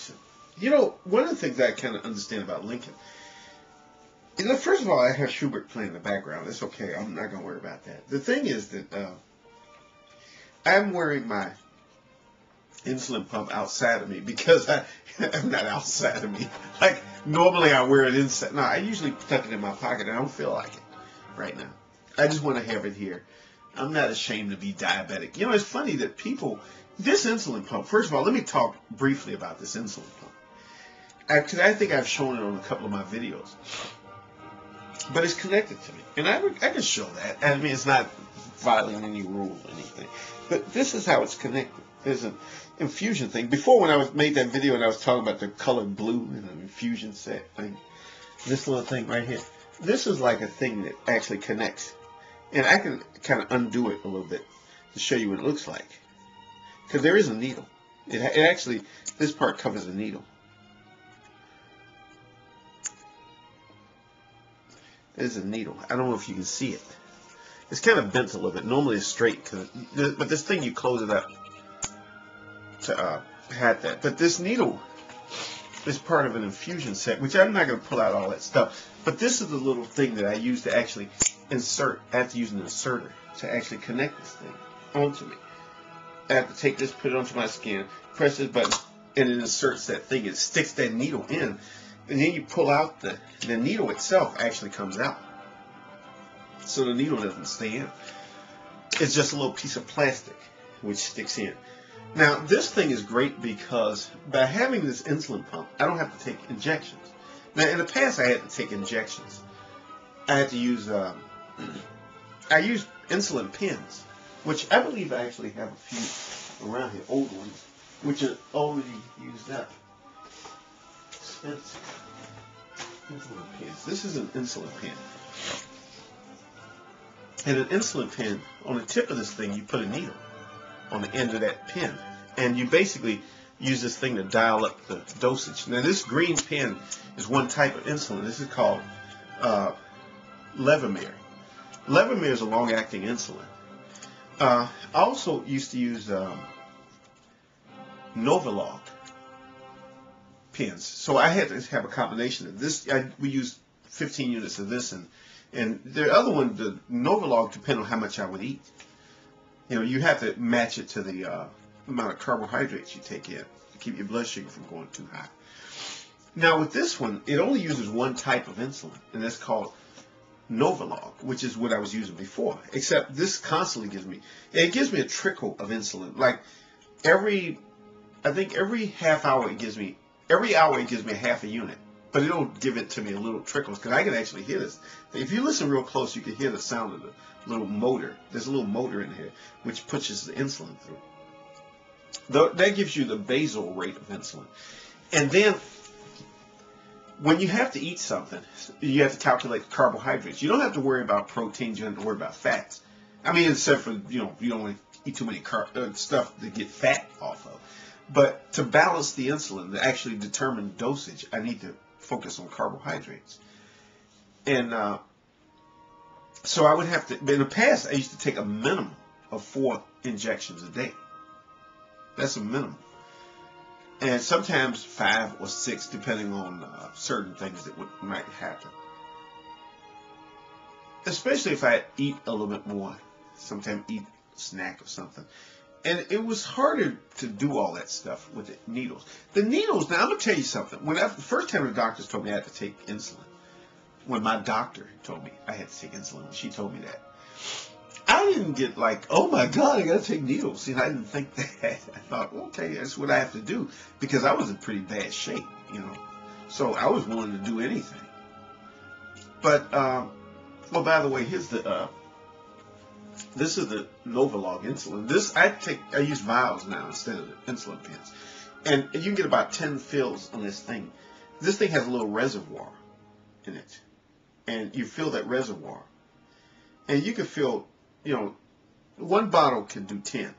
person. You know, one of the things I kind of understand about Lincoln, you know, first of all, I have Schubert playing in the background. It's okay. I'm not going to worry about that. The thing is that I'm wearing my insulin pump outside of me because I'm not outside of me. Like, normally I wear it inside. No, I usually tuck it in my pocket. I don't feel like it right now. I just want to have it here. I'm not ashamed to be diabetic. You know, it's funny that people, this insulin pump, first of all, let me talk briefly about this insulin pump. Because I think I've shown it on a couple of my videos. But it's connected to me. And I can show that. I mean, it's not violating any rule or anything. But this is how it's connected. There's an infusion thing. Before, when I made that video and I was talking about the color blue and the infusion set thing, this little thing right here, this is like a thing that actually connects. And I can kind of undo it a little bit to show you what it looks like. Because there is a needle. It actually, this part covers a needle. There's a needle. I don't know if you can see it. It's kind of bent a little bit. Normally it's straight, but this thing, you close it up to have that. But this needle is part of an infusion set, which I'm not going to pull out all that stuff. But this is the little thing that I use to actually insert. I have to use an inserter to actually connect this thing onto me. I have to take this, put it onto my skin, press this button, and it inserts that thing. It sticks that needle in. And then you pull out the needle itself actually comes out. So the needle doesn't stay in. It's just a little piece of plastic which sticks in. Now this thing is great because by having this insulin pump, I don't have to take injections. Now in the past I had to take injections. I had to use, I used insulin pens, which I believe I actually have a few around here, old ones, which are already used up. Insulin pens. This is an insulin pen. And an insulin pen, on the tip of this thing, you put a needle on the end of that pen. And you basically use this thing to dial up the dosage. Now this green pen is one type of insulin. This is called Levemir. Levemir is a long-acting insulin. I also used to use Novolog pens. So I had to have a combination of this. We used 15 units of this, and the other one, the Novolog, depended on how much I would eat. You know, you have to match it to the amount of carbohydrates you take in to keep your blood sugar from going too high. Now with this one, it only uses one type of insulin, and that's called Novolog, which is what I was using before. Except this constantly gives me a trickle of insulin. Like I think every half hour it gives me. Every hour it gives me a half a unit, but it'll give it to me in little trickles because I can actually hear this. If you listen real close, you can hear the sound of the little motor. There's a little motor in here which pushes the insulin through. That gives you the basal rate of insulin. And then when you have to eat something, you have to calculate the carbohydrates. You don't have to worry about proteins. You don't have to worry about fats. I mean, except for, you know, you don't want to eat too many stuff to get fat off of. But to balance the insulin, to actually determine dosage, I need to focus on carbohydrates. And so I would have to, in the past, I used to take a minimum of 4 injections a day. That's a minimum. And sometimes 5 or 6, depending on certain things that might happen. Especially if I eat a little bit more, sometimes eat a snack or something. And it was harder to do all that stuff with the needles. The needles, now I'm going to tell you something. The first time the doctors told me I had to take insulin, when my doctor told me I had to take insulin, she told me that, I didn't get like, oh my God, I got to take needles. See, I didn't think that. I thought, okay, that's what I have to do, because I was in pretty bad shape, you know. So I was willing to do anything. But, well, by the way, here's the, this is the Novolog insulin. This, I use vials now instead of the insulin pens. And you can get about 10 fills on this thing. This thing has a little reservoir in it. And you fill that reservoir. And you can fill, you know, one bottle can do 10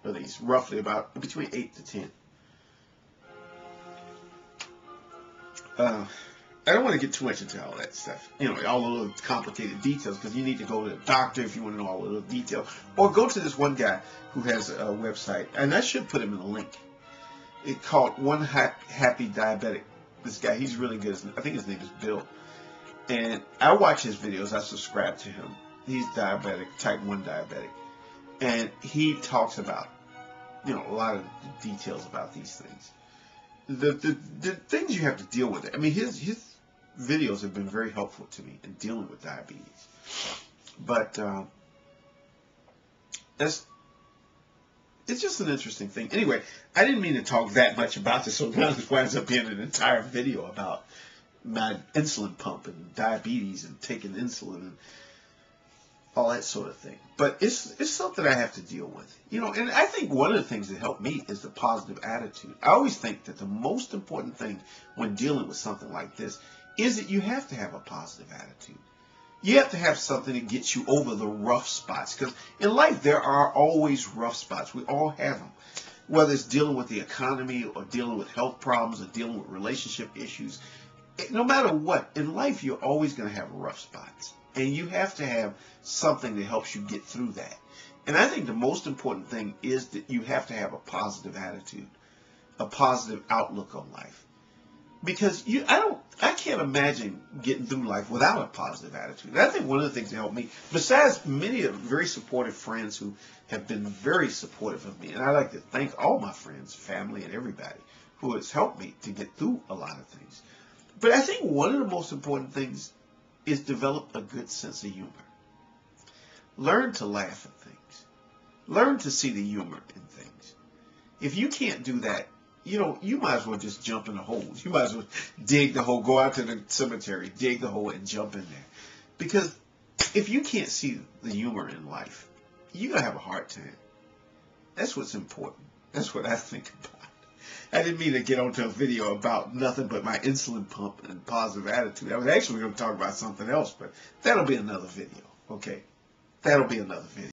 of these, roughly about between 8 to 10. I don't want to get too much into all that stuff, you know, all the little complicated details, because you need to go to the doctor if you want to know all the little details. Or go to this one guy who has a website, and I should put him in a link. It called One Happy Diabetic. This guy, he's really good. I think his name is Bill. And I watch his videos. I subscribe to him. He's diabetic, type 1 diabetic. And he talks about, a lot of details about these things. The things you have to deal with. I mean, his videos have been very helpful to me in dealing with diabetes. But it's just an interesting thing. Anyway, I didn't mean to talk that much about this, so now this winds up being an entire video about my insulin pump and diabetes and taking insulin and all that sort of thing. But it's something I have to deal with. And I think one of the things that helped me is the positive attitude. I always think that the most important thing when dealing with something like this is that you have to have a positive attitude. You have to have something that gets you over the rough spots. Because in life, there are always rough spots. We all have them. Whether it's dealing with the economy or dealing with health problems or dealing with relationship issues. No matter what, in life, you're always going to have rough spots. And you have to have something that helps you get through that. And I think the most important thing is that you have to have a positive attitude, a positive outlook on life. Because I can't imagine getting through life without a positive attitude. And I think one of the things that helped me, besides many of very supportive friends who have been very supportive of me, and I like to thank all my friends, family, and everybody who has helped me to get through a lot of things. But I think one of the most important things is develop a good sense of humor. Learn to laugh at things. Learn to see the humor in things. If you can't do that, you might as well just jump in the holes. You might as well dig the hole, go out to the cemetery, dig the hole, and jump in there. Because if you can't see the humor in life, you're going to have a hard time. That's what's important. That's what I think about. I didn't mean to get onto a video about nothing but my insulin pump and positive attitude. I was actually going to talk about something else, but that'll be another video. Okay? That'll be another video.